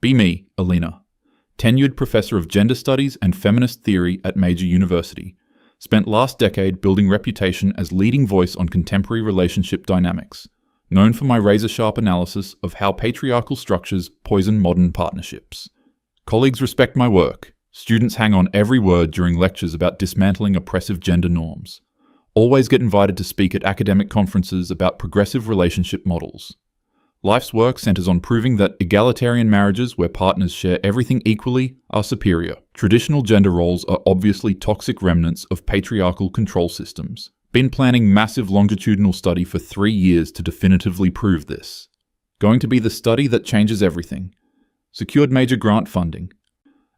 Be me, Alina. Tenured professor of gender studies and feminist theory at major university. Spent last decade building reputation as leading voice on contemporary relationship dynamics. Known for my razor-sharp analysis of how patriarchal structures poison modern partnerships. Colleagues respect my work. Students hang on every word during lectures about dismantling oppressive gender norms. Always get invited to speak at academic conferences about progressive relationship models. Life's work centers on proving that egalitarian marriages where partners share everything equally are superior. Traditional gender roles are obviously toxic remnants of patriarchal control systems. Been planning massive longitudinal study for 3 years to definitively prove this. Going to be the study that changes everything. Secured major grant funding.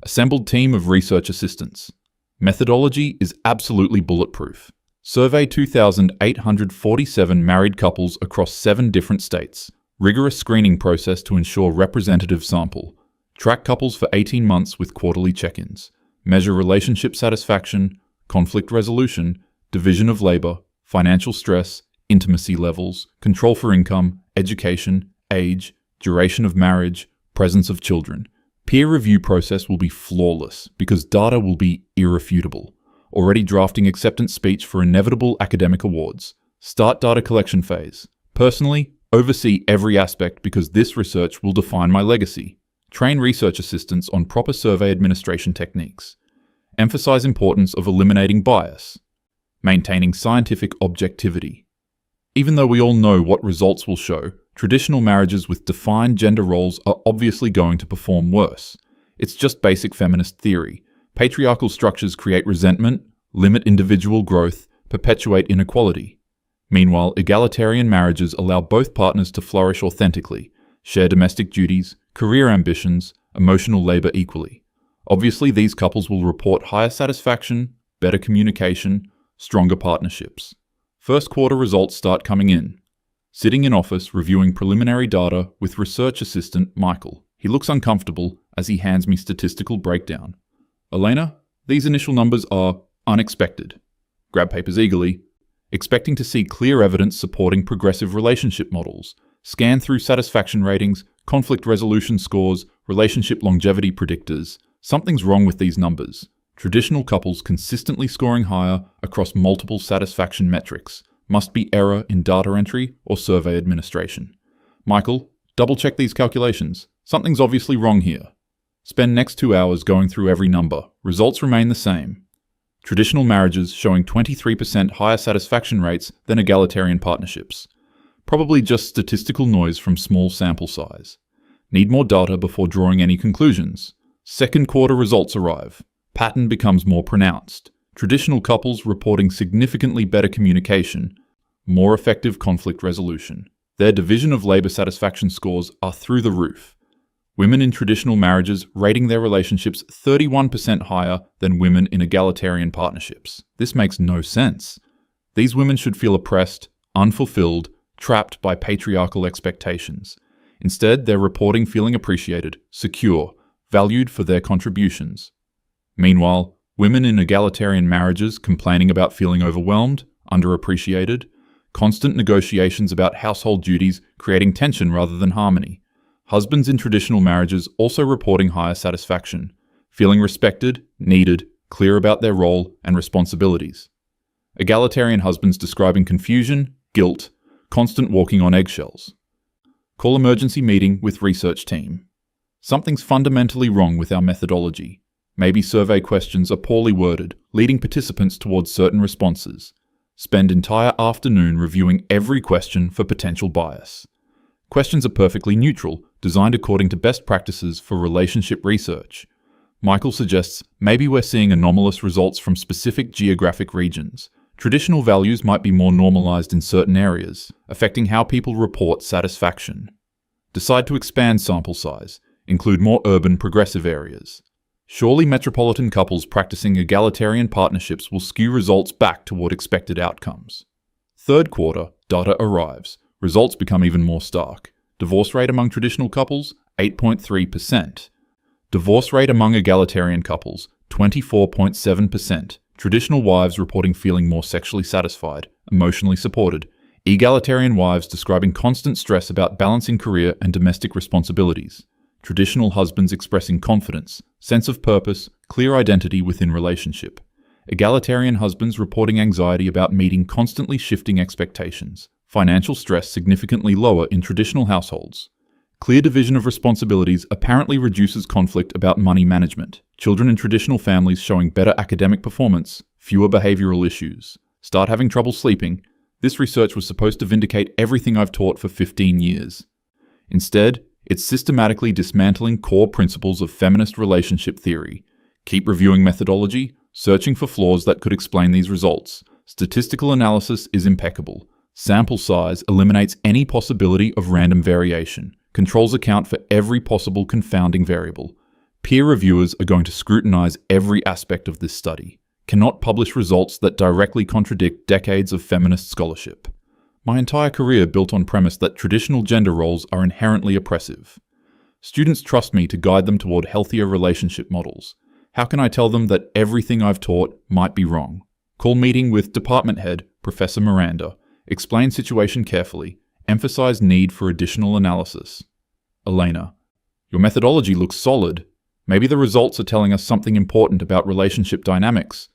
Assembled team of research assistants. Methodology is absolutely bulletproof. Survey 2,847 married couples across 7 different states. Rigorous screening process to ensure representative sample. Track couples for 18 months with quarterly check-ins. Measure relationship satisfaction, conflict resolution, division of labor, financial stress, intimacy levels, control for income, education, age, duration of marriage, presence of children. Peer review process will be flawless because data will be irrefutable. Already drafting acceptance speech for inevitable academic awards. Start data collection phase. Personally, oversee every aspect because this research will define my legacy. Train research assistants on proper survey administration techniques. Emphasize importance of eliminating bias. Maintaining scientific objectivity. Even though we all know what results will show, traditional marriages with defined gender roles are obviously going to perform worse. It's just basic feminist theory. Patriarchal structures create resentment, limit individual growth, perpetuate inequality. Meanwhile, egalitarian marriages allow both partners to flourish authentically, share domestic duties, career ambitions, emotional labor equally. Obviously, these couples will report higher satisfaction, better communication, stronger partnerships. First quarter results start coming in. Sitting in office reviewing preliminary data with research assistant Michael. He looks uncomfortable as he hands me statistical breakdown. Elena, these initial numbers are unexpected. Grab papers eagerly. Expecting to see clear evidence supporting progressive relationship models. Scan through satisfaction ratings, conflict resolution scores, relationship longevity predictors. Something's wrong with these numbers. Traditional couples consistently scoring higher across multiple satisfaction metrics. Must be error in data entry or survey administration. Michael, double-check these calculations. Something's obviously wrong here. Spend next 2 hours going through every number. Results remain the same. Traditional marriages showing 23% higher satisfaction rates than egalitarian partnerships. Probably just statistical noise from small sample size. Need more data before drawing any conclusions. Second quarter results arrive. Pattern becomes more pronounced. Traditional couples reporting significantly better communication, more effective conflict resolution. Their division of labor satisfaction scores are through the roof. Women in traditional marriages rating their relationships 31% higher than women in egalitarian partnerships. This makes no sense. These women should feel oppressed, unfulfilled, trapped by patriarchal expectations. Instead, they're reporting feeling appreciated, secure, valued for their contributions. Meanwhile, women in egalitarian marriages complaining about feeling overwhelmed, underappreciated, constant negotiations about household duties creating tension rather than harmony. Husbands in traditional marriages also reporting higher satisfaction, feeling respected, needed, clear about their role and responsibilities. Egalitarian husbands describing confusion, guilt, constant walking on eggshells. Call emergency meeting with research team. Something's fundamentally wrong with our methodology. Maybe survey questions are poorly worded, leading participants towards certain responses. Spend entire afternoon reviewing every question for potential bias. Questions are perfectly neutral, designed according to best practices for relationship research. Michael suggests maybe we're seeing anomalous results from specific geographic regions. Traditional values might be more normalized in certain areas, affecting how people report satisfaction. Decide to expand sample size, include more urban progressive areas. Surely metropolitan couples practicing egalitarian partnerships will skew results back toward expected outcomes. Third quarter, data arrives. Results become even more stark. Divorce rate among traditional couples, 8.3%. Divorce rate among egalitarian couples, 24.7%. Traditional wives reporting feeling more sexually satisfied, emotionally supported. Egalitarian wives describing constant stress about balancing career and domestic responsibilities. traditional husbands expressing confidence, sense of purpose, clear identity within relationship. Egalitarian husbands reporting anxiety about meeting constantly shifting expectations. Financial stress significantly lower in traditional households. Clear division of responsibilities apparently reduces conflict about money management. Children in traditional families showing better academic performance, fewer behavioral issues. Start having trouble sleeping. This research was supposed to vindicate everything I've taught for 15 years. Instead, it's systematically dismantling core principles of feminist relationship theory. Keep reviewing methodology, searching for flaws that could explain these results. Statistical analysis is impeccable. Sample size eliminates any possibility of random variation. Controls account for every possible confounding variable. Peer reviewers are going to scrutinize every aspect of this study. Cannot publish results that directly contradict decades of feminist scholarship. My entire career built on premise that traditional gender roles are inherently oppressive. Students trust me to guide them toward healthier relationship models. How can I tell them that everything I've taught might be wrong? Call meeting with department head, Professor Miranda. Explain situation carefully. Emphasize need for additional analysis. Elena, your methodology looks solid. Maybe the results are telling us something important about relationship dynamics.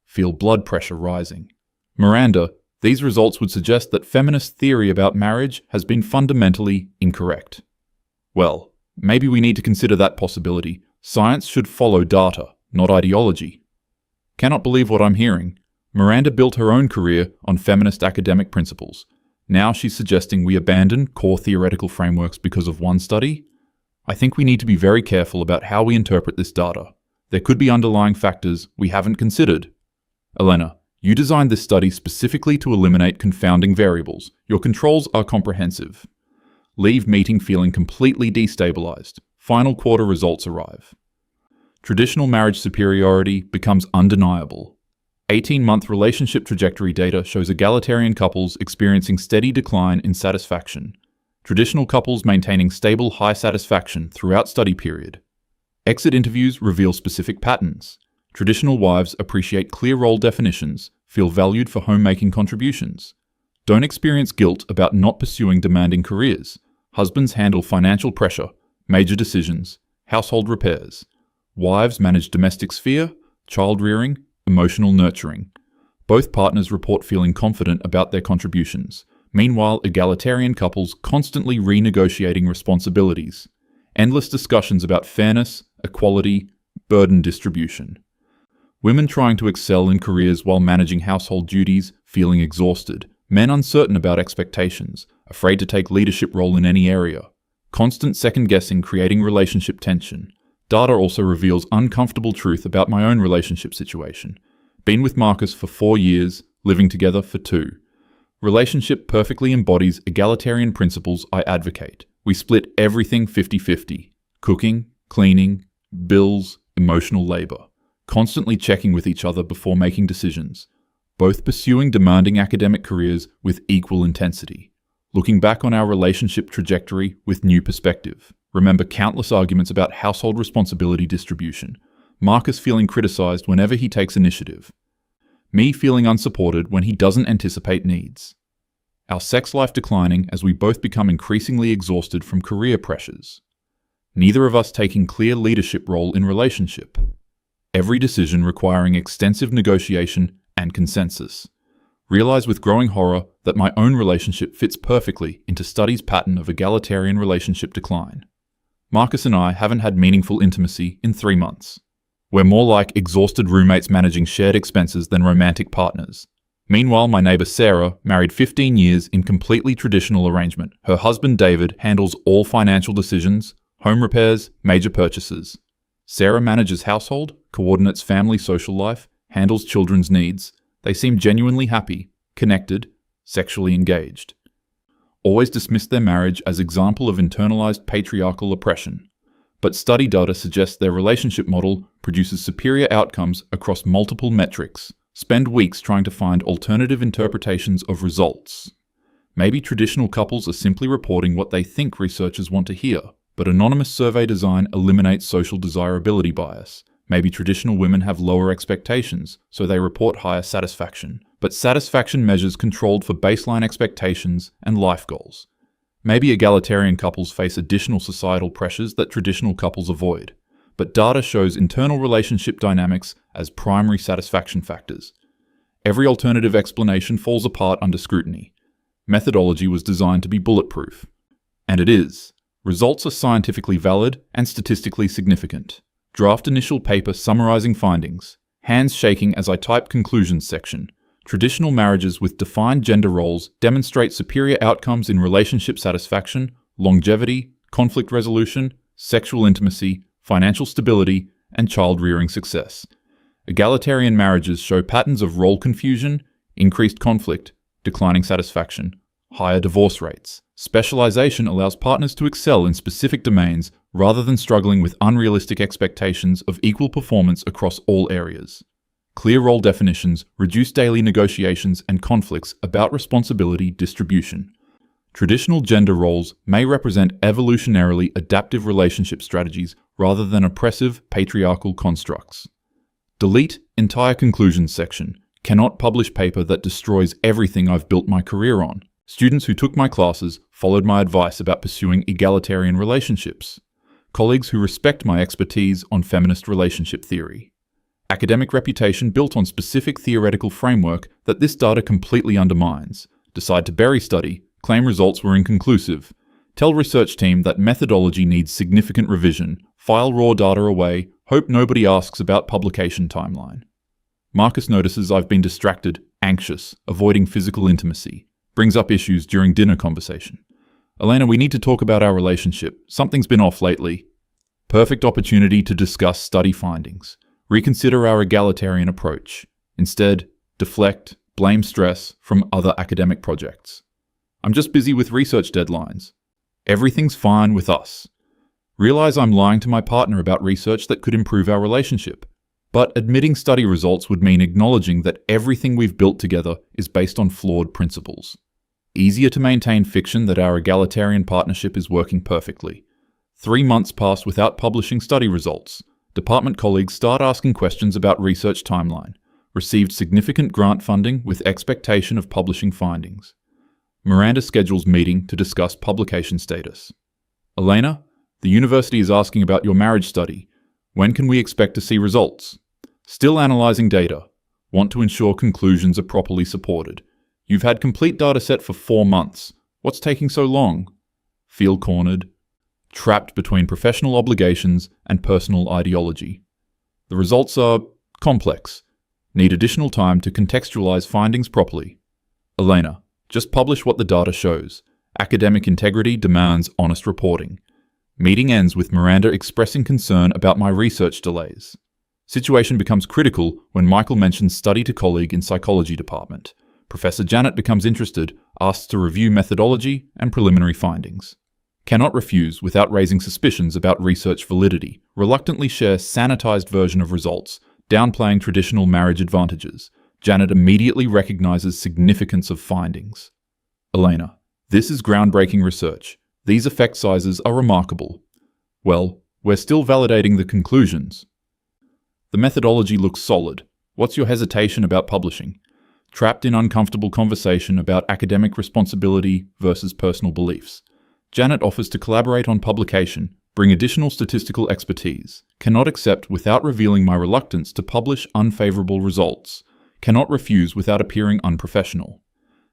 Feel blood pressure rising. Miranda, these results would suggest that feminist theory about marriage has been fundamentally incorrect. Well, maybe we need to consider that possibility. Science should follow data, not ideology. Cannot believe what I'm hearing. Miranda built her own career on feminist academic principles. Now she's suggesting we abandon core theoretical frameworks because of one study? I think we need to be very careful about how we interpret this data. There could be underlying factors we haven't considered. Elena, you designed this study specifically to eliminate confounding variables. Your controls are comprehensive. Leave meeting feeling completely destabilized. Final quarter results arrive. Traditional marriage superiority becomes undeniable. 18-month relationship trajectory data shows egalitarian couples experiencing steady decline in satisfaction. Traditional couples maintaining stable high satisfaction throughout study period. Exit interviews reveal specific patterns. Traditional wives appreciate clear role definitions, feel valued for homemaking contributions. Don't experience guilt about not pursuing demanding careers. Husbands handle financial pressure, major decisions, household repairs. Wives manage domestic sphere, child rearing, emotional nurturing. Both partners report feeling confident about their contributions. Meanwhile, egalitarian couples constantly renegotiating responsibilities. Endless discussions about fairness, equality, burden distribution. Women trying to excel in careers while managing household duties, feeling exhausted. Men uncertain about expectations, afraid to take leadership role in any area. Constant second-guessing creating relationship tension. Data also reveals uncomfortable truth about my own relationship situation. Been with Marcus for 4 years, living together for 2. Relationship perfectly embodies egalitarian principles I advocate. We split everything 50-50. Cooking, cleaning, bills, emotional labor. Constantly checking with each other before making decisions. Both pursuing demanding academic careers with equal intensity. Looking back on our relationship trajectory with new perspective. Remember countless arguments about household responsibility distribution. Marcus feeling criticized whenever he takes initiative. Me feeling unsupported when he doesn't anticipate needs. Our sex life declining as we both become increasingly exhausted from career pressures. Neither of us taking clear leadership role in relationship. Every decision requiring extensive negotiation and consensus. Realize with growing horror that my own relationship fits perfectly into study's pattern of egalitarian relationship decline. Marcus and I haven't had meaningful intimacy in 3 months. We're more like exhausted roommates managing shared expenses than romantic partners. Meanwhile, my neighbor Sarah, married 15 years in completely traditional arrangement. Her husband David handles all financial decisions, home repairs, major purchases. Sarah manages household, coordinates family social life, handles children's needs. They seem genuinely happy, connected, sexually engaged. Always dismiss their marriage as example of internalized patriarchal oppression. But study data suggests their relationship model produces superior outcomes across multiple metrics. Spend weeks trying to find alternative interpretations of results. Maybe traditional couples are simply reporting what they think researchers want to hear, but anonymous survey design eliminates social desirability bias. Maybe traditional women have lower expectations, so they report higher satisfaction. But satisfaction measures controlled for baseline expectations and life goals. Maybe egalitarian couples face additional societal pressures that traditional couples avoid, but data shows internal relationship dynamics as primary satisfaction factors. Every alternative explanation falls apart under scrutiny. Methodology was designed to be bulletproof. And it is. Results are scientifically valid and statistically significant. Draft initial paper summarizing findings. Hands shaking as I type conclusions section. Traditional marriages with defined gender roles demonstrate superior outcomes in relationship satisfaction, longevity, conflict resolution, sexual intimacy, financial stability, and child-rearing success. Egalitarian marriages show patterns of role confusion, increased conflict, declining satisfaction, higher divorce rates. Specialization allows partners to excel in specific domains rather than struggling with unrealistic expectations of equal performance across all areas. Clear role definitions reduce daily negotiations and conflicts about responsibility distribution. Traditional gender roles may represent evolutionarily adaptive relationship strategies rather than oppressive patriarchal constructs. Delete entire conclusions section. Cannot publish paper that destroys everything I've built my career on. Students who took my classes followed my advice about pursuing egalitarian relationships. Colleagues who respect my expertise on feminist relationship theory. Academic reputation built on specific theoretical framework that this data completely undermines. Decide to bury study. Claim results were inconclusive. Tell research team that methodology needs significant revision. File raw data away. Hope nobody asks about publication timeline. Marcus notices I've been distracted, anxious, avoiding physical intimacy. Brings up issues during dinner conversation. Elena, we need to talk about our relationship. Something's been off lately. Perfect opportunity to discuss study findings. Reconsider our egalitarian approach. Instead, deflect, blame stress from other academic projects. I'm just busy with research deadlines. Everything's fine with us. Realize I'm lying to my partner about research that could improve our relationship. But admitting study results would mean acknowledging that everything we've built together is based on flawed principles. Easier to maintain fiction that our egalitarian partnership is working perfectly. 3 months pass without publishing study results. Department colleagues start asking questions about research timeline. Received significant grant funding with expectation of publishing findings. Miranda schedules meeting to discuss publication status. Elena, the university is asking about your marriage study. When can we expect to see results? Still analyzing data. Want to ensure conclusions are properly supported. You've had complete data set for 4 months. What's taking so long? Feel cornered. Trapped between professional obligations and personal ideology. The results are complex. Need additional time to contextualize findings properly. Elena, just publish what the data shows. Academic integrity demands honest reporting. Meeting ends with Miranda expressing concern about my research delays. Situation becomes critical when Michael mentions study to colleague in psychology department. Professor Janet becomes interested, asks to review methodology and preliminary findings. Cannot refuse without raising suspicions about research validity. Reluctantly share sanitized version of results, downplaying traditional marriage advantages. Janet immediately recognizes significance of findings. Elena, this is groundbreaking research. These effect sizes are remarkable. Well, we're still validating the conclusions. The methodology looks solid. What's your hesitation about publishing? Trapped in uncomfortable conversation about academic responsibility versus personal beliefs. Janet offers to collaborate on publication, bring additional statistical expertise. Cannot accept without revealing my reluctance to publish unfavorable results. Cannot refuse without appearing unprofessional.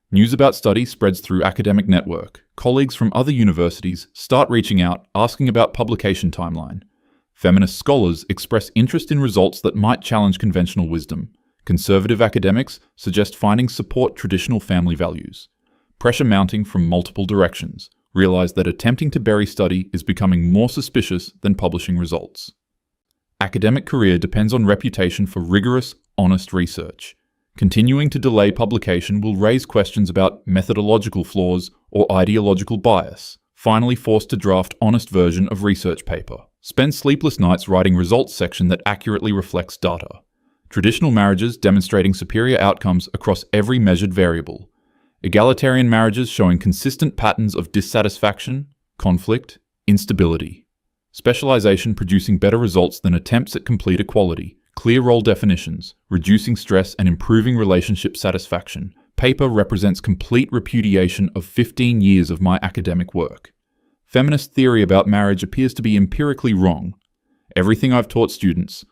News about study spreads through academic network. Colleagues from other universities start reaching out, asking about publication timeline. Feminist scholars express interest in results that might challenge conventional wisdom. Conservative academics suggest findings support traditional family values. Pressure mounting from multiple directions. Realize that attempting to bury study is becoming more suspicious than publishing results. Academic career depends on reputation for rigorous, honest research. Continuing to delay publication will raise questions about methodological flaws or ideological bias. Finally forced to draft honest version of research paper. Spend sleepless nights writing results section that accurately reflects data. Traditional marriages demonstrating superior outcomes across every measured variable. Egalitarian marriages showing consistent patterns of dissatisfaction, conflict, instability. Specialization producing better results than attempts at complete equality. Clear role definitions, reducing stress and improving relationship satisfaction. paper represents complete repudiation of 15 years of my academic work. Feminist theory about marriage appears to be empirically wrong. Everything I've taught students,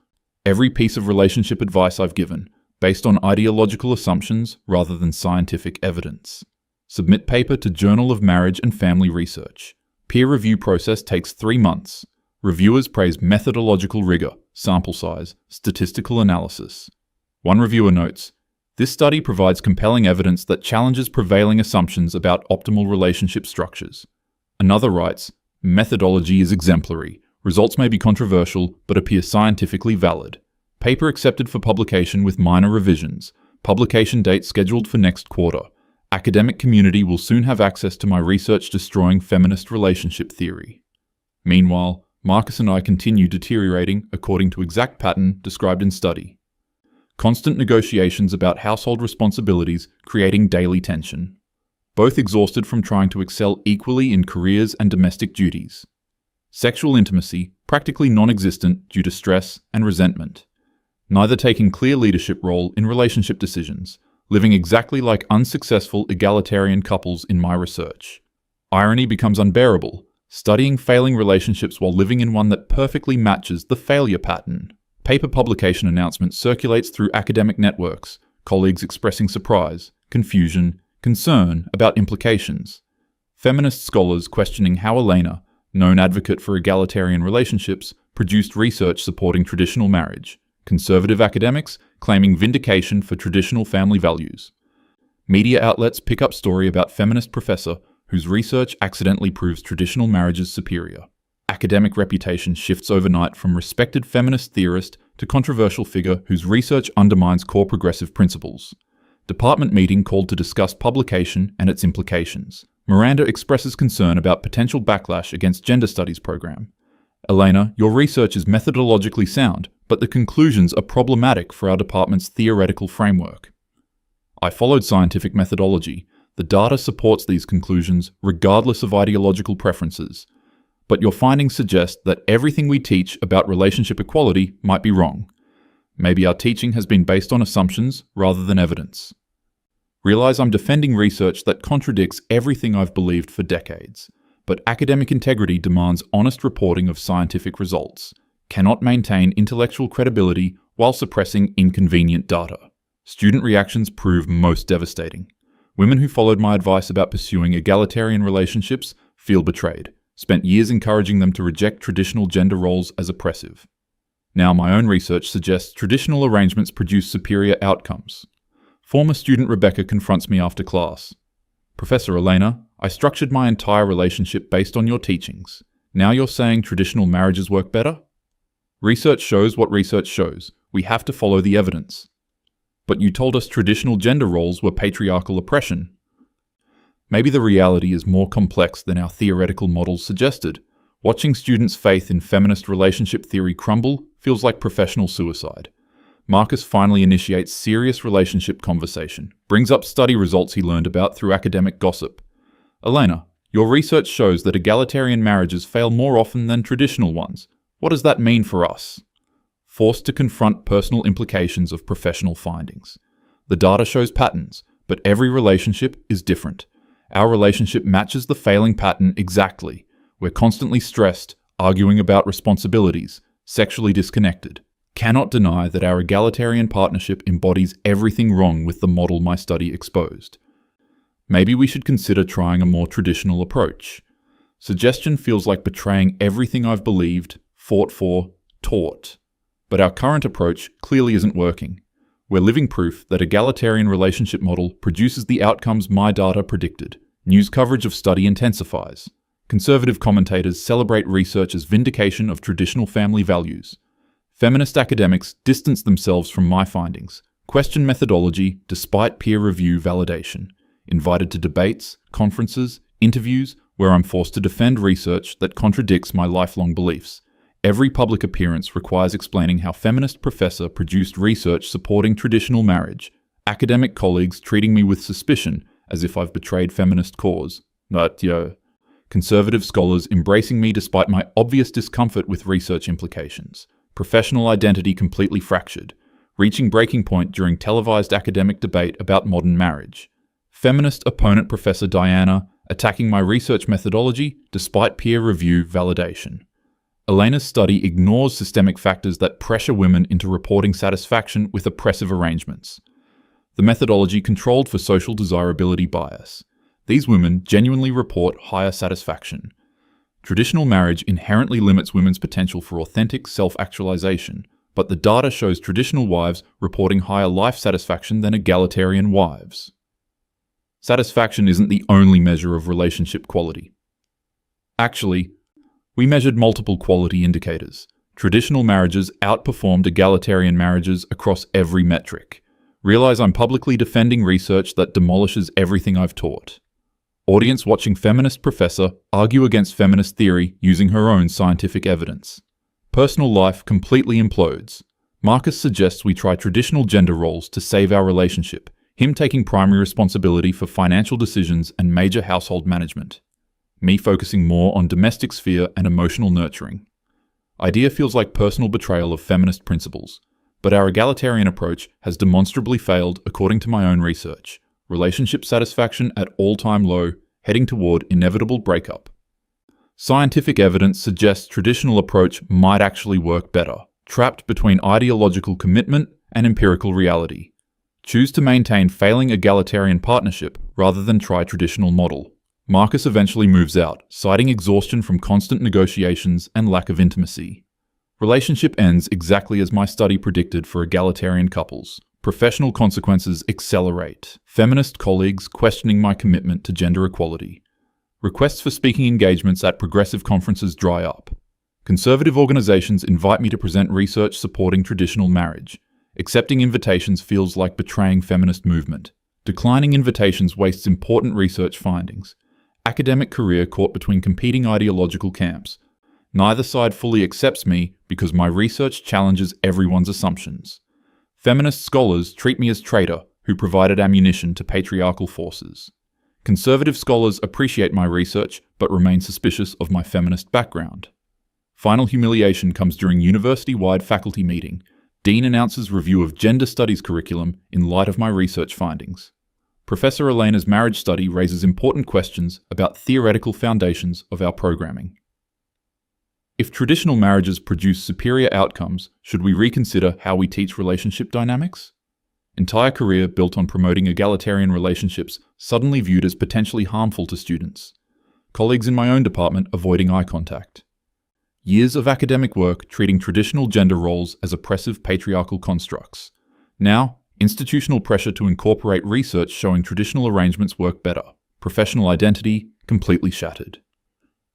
every piece of relationship advice I've given, based on ideological assumptions rather than scientific evidence. Submit paper to Journal of Marriage and Family Research. Peer review process takes 3 months. Reviewers praise methodological rigor, sample size, statistical analysis. One reviewer notes, "This study provides compelling evidence that challenges prevailing assumptions about optimal relationship structures." Another writes, "Methodology is exemplary. Results may be controversial, but appear scientifically valid. Paper accepted for publication with minor revisions. Publication date scheduled for next quarter. Academic community will soon have access to my research destroying feminist relationship theory." Meanwhile, Marcus and I continue deteriorating according to exact pattern described in study. Constant negotiations about household responsibilities creating daily tension. Both exhausted from trying to excel equally in careers and domestic duties. Sexual intimacy practically non-existent due to stress and resentment. Neither taking clear leadership role in relationship decisions, living exactly like unsuccessful egalitarian couples in my research. Irony becomes unbearable, studying failing relationships while living in one that perfectly matches the failure pattern. Paper publication announcement circulates through academic networks, colleagues expressing surprise, confusion, concern about implications. Feminist scholars questioning how Elena, known advocate for egalitarian relationships, produced research supporting traditional marriage. Conservative academics claiming vindication for traditional family values. Media outlets pick up story about feminist professor whose research accidentally proves traditional marriages superior. Academic reputation shifts overnight from respected feminist theorist to controversial figure whose research undermines core progressive principles. Department meeting called to discuss publication and its implications. Miranda expresses concern about potential backlash against gender studies program. Elena, your research is methodologically sound, but the conclusions are problematic for our department's theoretical framework. I followed scientific methodology. The data supports these conclusions regardless of ideological preferences. But your findings suggest that everything we teach about relationship equality might be wrong. Maybe our teaching has been based on assumptions rather than evidence. Realize I'm defending research that contradicts everything I've believed for decades. But academic integrity demands honest reporting of scientific results, cannot maintain intellectual credibility while suppressing inconvenient data. Student reactions prove most devastating. Women who followed my advice about pursuing egalitarian relationships feel betrayed, spent years encouraging them to reject traditional gender roles as oppressive. Now my own research suggests traditional arrangements produce superior outcomes. Former student Rebecca confronts me after class. "Professor Elena, I structured my entire relationship based on your teachings. Now you're saying traditional marriages work better? Research shows what research shows. We have to follow the evidence. But you told us traditional gender roles were patriarchal oppression." Maybe the reality is more complex than our theoretical models suggested. Watching students' faith in feminist relationship theory crumble feels like professional suicide. Marcus finally initiates serious relationship conversation, brings up study results he learned about through academic gossip. "Elena, your research shows that egalitarian marriages fail more often than traditional ones. What does that mean for us?" Forced to confront personal implications of professional findings. The data shows patterns, but every relationship is different. Our relationship matches the failing pattern exactly. We're constantly stressed, arguing about responsibilities, sexually disconnected. Cannot deny that our egalitarian partnership embodies everything wrong with the model my study exposed. Maybe we should consider trying a more traditional approach. Suggestion feels like betraying everything I've believed, fought for, taught. But our current approach clearly isn't working. We're living proof that egalitarian relationship model produces the outcomes my data predicted. News coverage of study intensifies. Conservative commentators celebrate research as vindication of traditional family values. Feminist academics distance themselves from my findings, question methodology despite peer review validation, invited to debates, conferences, interviews where I'm forced to defend research that contradicts my lifelong beliefs. Every public appearance requires explaining how feminist professor produced research supporting traditional marriage, academic colleagues treating me with suspicion as if I've betrayed feminist cause. Conservative scholars embracing me despite my obvious discomfort with research implications. Professional identity completely fractured, reaching breaking point during televised academic debate about modern marriage. Feminist opponent Professor Diana attacking my research methodology despite peer review validation. Elena's study ignores systemic factors that pressure women into reporting satisfaction with oppressive arrangements. The methodology controlled for social desirability bias. These women genuinely report higher satisfaction. Traditional marriage inherently limits women's potential for authentic self-actualization, but the data shows traditional wives reporting higher life satisfaction than egalitarian wives. Satisfaction isn't the only measure of relationship quality. Actually, we measured multiple quality indicators. Traditional marriages outperformed egalitarian marriages across every metric. Realize I'm publicly defending research that demolishes everything I've taught. Audience watching feminist professor argue against feminist theory using her own scientific evidence. Personal life completely implodes. Marcus suggests we try traditional gender roles to save our relationship, him taking primary responsibility for financial decisions and major household management. Me focusing more on domestic sphere and emotional nurturing. Idea feels like personal betrayal of feminist principles, but our egalitarian approach has demonstrably failed according to my own research. Relationship satisfaction at all-time low, heading toward inevitable breakup. Scientific evidence suggests traditional approach might actually work better, trapped between ideological commitment and empirical reality. Choose to maintain failing egalitarian partnership rather than try traditional model. Marcus eventually moves out, citing exhaustion from constant negotiations and lack of intimacy. Relationship ends exactly as my study predicted for egalitarian couples. Professional consequences accelerate. Feminist colleagues questioning my commitment to gender equality. Requests for speaking engagements at progressive conferences dry up. Conservative organizations invite me to present research supporting traditional marriage. Accepting invitations feels like betraying feminist movement. Declining invitations wastes important research findings. Academic career caught between competing ideological camps. Neither side fully accepts me because my research challenges everyone's assumptions. Feminist scholars treat me as traitor who provided ammunition to patriarchal forces. Conservative scholars appreciate my research but remain suspicious of my feminist background. Final humiliation comes during university-wide faculty meeting. Dean announces review of gender studies curriculum in light of my research findings. Professor Elena's marriage study raises important questions about theoretical foundations of our programming. If traditional marriages produce superior outcomes, should we reconsider how we teach relationship dynamics? Entire career built on promoting egalitarian relationships suddenly viewed as potentially harmful to students. Colleagues in my own department avoiding eye contact. Years of academic work treating traditional gender roles as oppressive patriarchal constructs. Now, institutional pressure to incorporate research showing traditional arrangements work better. Professional identity completely shattered.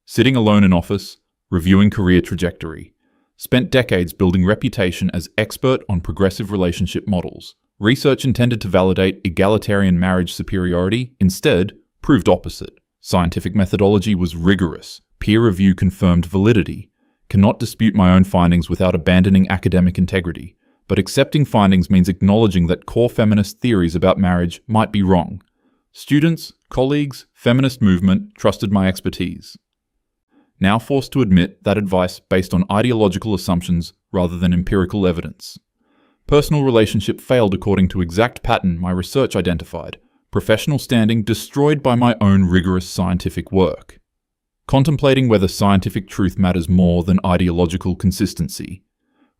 Sitting alone in office, reviewing career trajectory. Spent decades building reputation as expert on progressive relationship models. Research intended to validate egalitarian marriage superiority instead proved opposite. Scientific methodology was rigorous. Peer review confirmed validity. Cannot dispute my own findings without abandoning academic integrity. But accepting findings means acknowledging that core feminist theories about marriage might be wrong. Students, colleagues, feminist movement trusted my expertise. Now forced to admit that advice based on ideological assumptions rather than empirical evidence. Personal relationship failed according to exact pattern my research identified. Professional standing destroyed by my own rigorous scientific work. Contemplating whether scientific truth matters more than ideological consistency.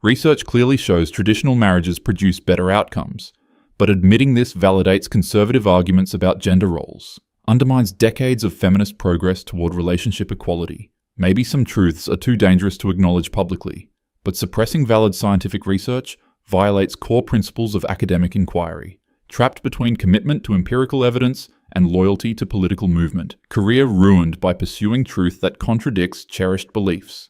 Research clearly shows traditional marriages produce better outcomes, but admitting this validates conservative arguments about gender roles, undermines decades of feminist progress toward relationship equality. Maybe some truths are too dangerous to acknowledge publicly, but suppressing valid scientific research violates core principles of academic inquiry. Trapped between commitment to empirical evidence and loyalty to political movement. Career ruined by pursuing truth that contradicts cherished beliefs.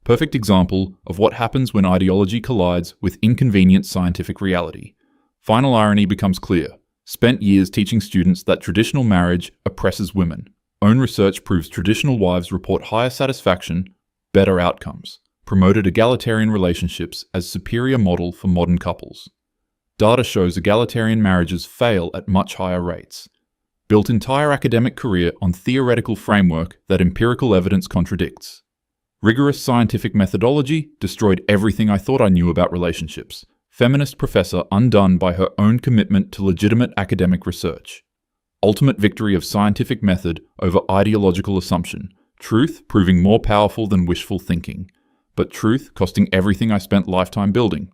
Perfect example of what happens when ideology collides with inconvenient scientific reality. Final irony becomes clear. Spent years teaching students that traditional marriage oppresses women. Own research proves traditional wives report higher satisfaction, better outcomes. Promoted egalitarian relationships as superior model for modern couples. Data shows egalitarian marriages fail at much higher rates. Built entire academic career on theoretical framework that empirical evidence contradicts. Rigorous scientific methodology destroyed everything I thought I knew about relationships. Feminist professor undone by her own commitment to legitimate academic research. ultimate victory of scientific method over ideological assumption, truth proving more powerful than wishful thinking, but truth costing everything I spent lifetime building,